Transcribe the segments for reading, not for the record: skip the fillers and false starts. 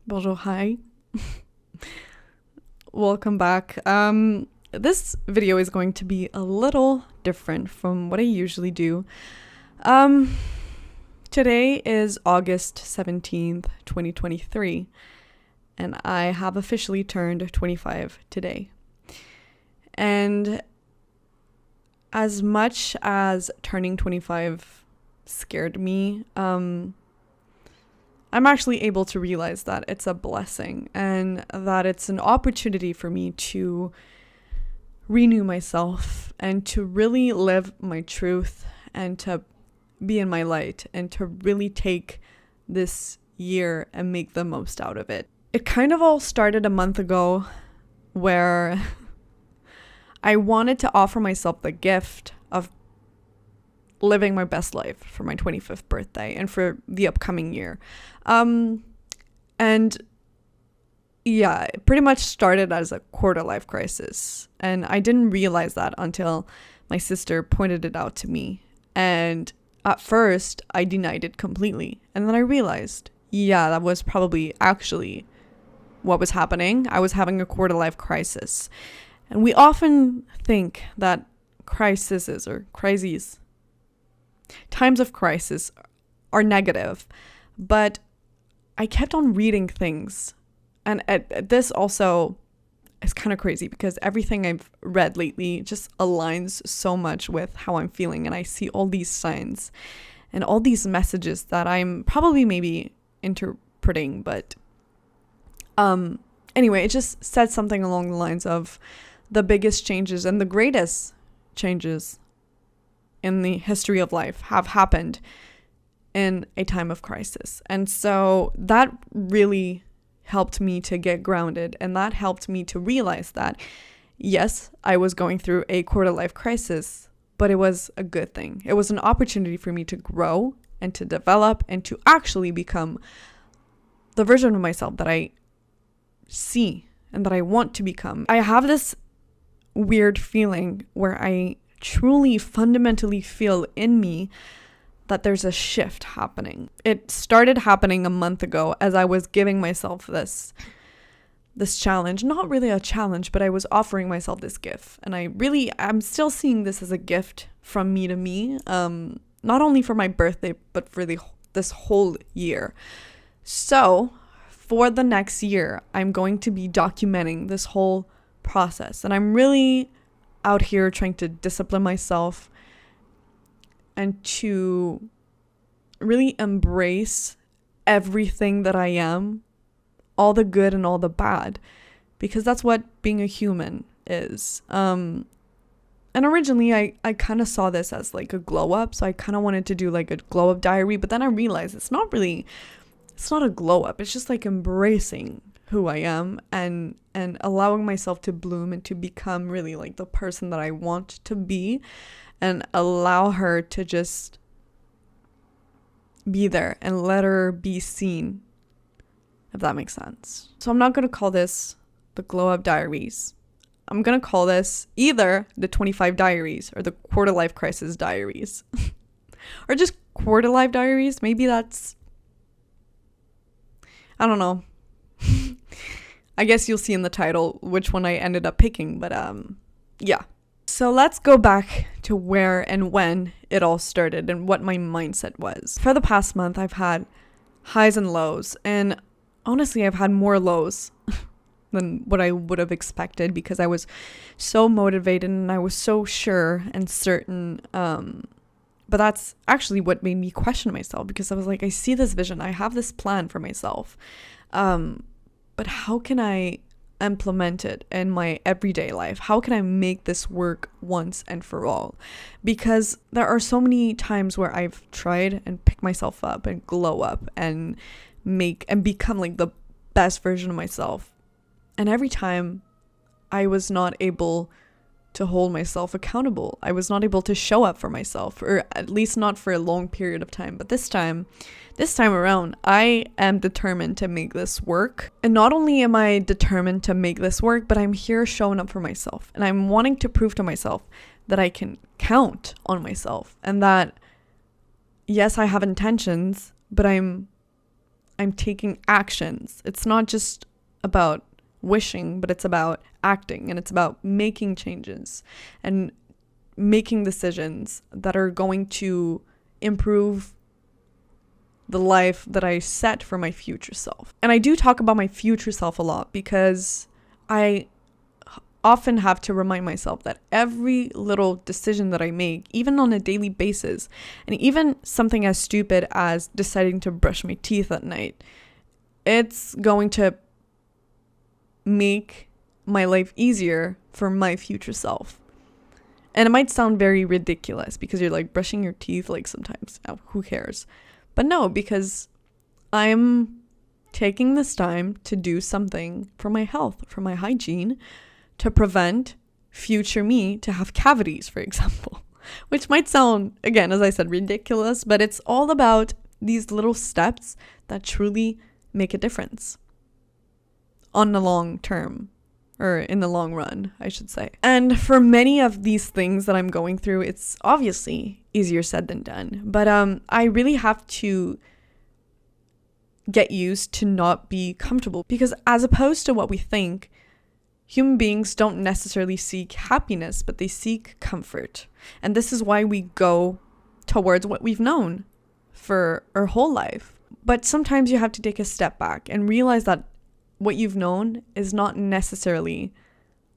Bonjour, hi. Welcome back. This video is going to be a little different from what I usually do. Um, Today is August 17th, 2023, and I have officially turned 25 today. And as much as turning 25 scared me, I'm actually able to realize that it's a blessing and that it's an opportunity for me to renew myself and to really live my truth and to be in my light and to really take this year and make the most out of it. It kind of all started a month ago where I wanted to offer myself the gift of living my best life for my 25th birthday and for the upcoming year. And yeah, it pretty much started as a quarter life crisis. And I didn't realize that until my sister pointed it out to me. And at first, I denied it completely. And then I realized, yeah, that was probably actually what was happening. I was having a quarter life crisis. And we often think that crises, times of crisis are negative, but I kept on reading things, and this also is kind of crazy because everything I've read lately just aligns so much with how I'm feeling, and I see all these signs and all these messages that I'm probably maybe interpreting, but anyway, it just said something along the lines of the biggest changes and the greatest changes in the history of life have happened in a time of crisis. And so that really helped me to get grounded, and that helped me to realize that yes, I was going through a quarter life crisis, but it was a good thing. It was an opportunity for me to grow and to develop and to actually become the version of myself that I see and that I want to become. I have this weird feeling where I truly fundamentally feel in me that there's a shift happening. It started happening a month ago as I was giving myself this challenge. Not really a challenge, but I was offering myself this gift. And I'm still seeing this as a gift from me to me, not only for my birthday, but for this whole year. So for the next year, I'm going to be documenting this whole process. And I'm really out here trying to discipline myself and to really embrace everything that I am, all the good and all the bad, because that's what being a human is. And originally I kind of saw this as like a glow up, so I kind of wanted to do like a glow up diary, but then I realized it's not a glow up. It's just like embracing who I am and allowing myself to bloom and to become really like the person that I want to be, and allow her to just be there and let her be seen, if that makes sense. So I'm not going to call this the Glow Up Diaries. I'm going to call this either the 25 Diaries or the Quarter Life Crisis Diaries. Or just Quarter Life Diaries. Maybe that's, I don't know. I guess you'll see in the title which one I ended up picking, but yeah. So let's go back to where and when it all started and what my mindset was. For the past month, I've had highs and lows, and honestly, I've had more lows than what I would have expected because I was so motivated and I was so sure and certain. But that's actually what made me question myself, because I was like, I see this vision, I have this plan for myself. But how can I implement it in my everyday life? How can I make this work once and for all? Because there are so many times where I've tried and pick myself up and glow up and make and become like the best version of myself. And every time I was not able to hold myself accountable. I was not able to show up for myself, or at least not for a long period of time. But this time around, I am determined to make this work. And not only am I determined to make this work, but I'm here showing up for myself. And I'm wanting to prove to myself that I can count on myself, and that yes, I have intentions, but I'm I'm taking actions. It's not just about wishing, but it's about acting, and it's about making changes and making decisions that are going to improve the life that I set for my future self. And I do talk about my future self a lot because I often have to remind myself that every little decision that I make, even on a daily basis, and even something as stupid as deciding to brush my teeth at night, it's going to make my life easier for my future self. And it might sound very ridiculous because you're like brushing your teeth, like sometimes, oh, who cares? But no, because I'm taking this time to do something for my health, for my hygiene, to prevent future me to have cavities, for example, which might sound, again, as I said, ridiculous, but it's all about these little steps that truly make a difference on the long term, or in the long run, I should say. And for many of these things that I'm going through, it's obviously easier said than done, but I really have to get used to not be comfortable, because as opposed to what we think, human beings don't necessarily seek happiness, but they seek comfort. And this is why we go towards what we've known for our whole life. But sometimes you have to take a step back and realize that what you've known is not necessarily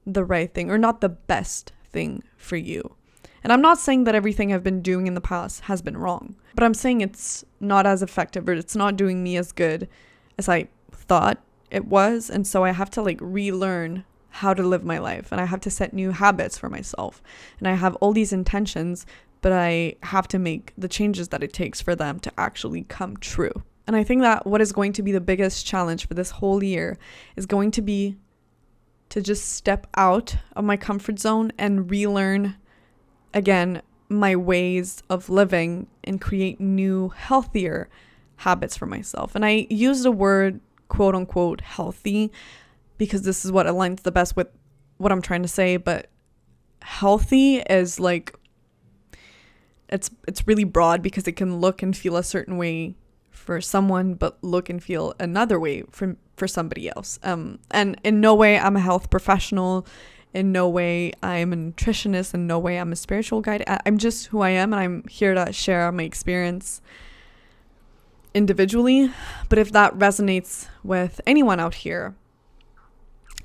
the right thing, or not the best thing for you. And I'm not saying that everything I've been doing in the past has been wrong, but I'm saying it's not as effective, or it's not doing me as good as I thought it was. And so I have to relearn how to live my life, and I have to set new habits for myself. And I have all these intentions, but I have to make the changes that it takes for them to actually come true. And I think that what is going to be the biggest challenge for this whole year is going to be to just step out of my comfort zone and relearn again my ways of living and create new, healthier habits for myself. And I use the word quote unquote healthy because this is what aligns the best with what I'm trying to say. But healthy is it's really broad because it can look and feel a certain way for someone, but look and feel another way for somebody else. And in no way I'm a health professional. In no way I'm a nutritionist. In no way I'm a spiritual guide. I'm just who I am, and I'm here to share my experience individually. But if that resonates with anyone out here,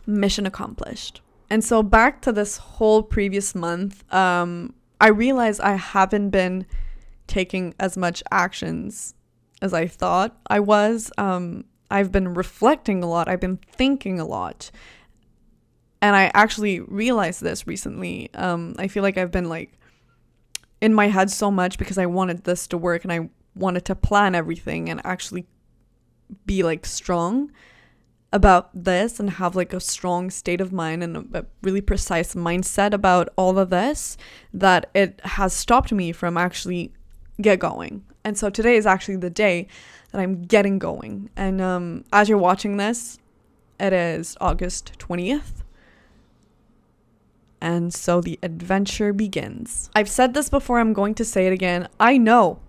mission accomplished. And so back to this whole previous month, I realized I haven't been taking as much actions as I thought I was. I've been reflecting a lot. I've been thinking a lot. And I actually realized this recently. I feel like I've been in my head so much because I wanted this to work, and I wanted to plan everything and actually be strong about this and have a strong state of mind and a really precise mindset about all of this, that it has stopped me from actually get going. And so today is actually the day that I'm getting going. And as you're watching this, it is August 20th. And so the adventure begins. I've said this before, I'm going to say it again. I know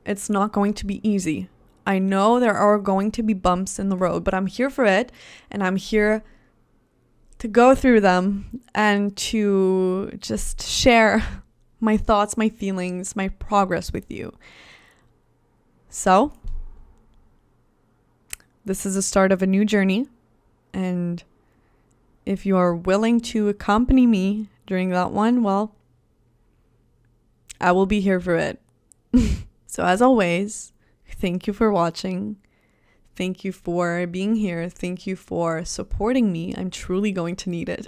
it's not going to be easy. I know there are going to be bumps in the road, but I'm here for it, and I'm here to go through them and to just share my thoughts, my feelings, my progress with you. So, this is the start of a new journey, and if you are willing to accompany me during that one, well, I will be here for it. So as always, thank you for watching. Thank you for being here. Thank you for supporting me. I'm truly going to need it.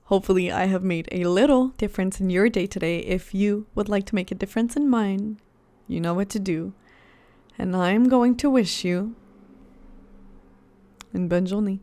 Hopefully I have made a little difference in your day today. If you would like to make a difference in mine, you know what to do. And I'm going to wish you une bonne journée.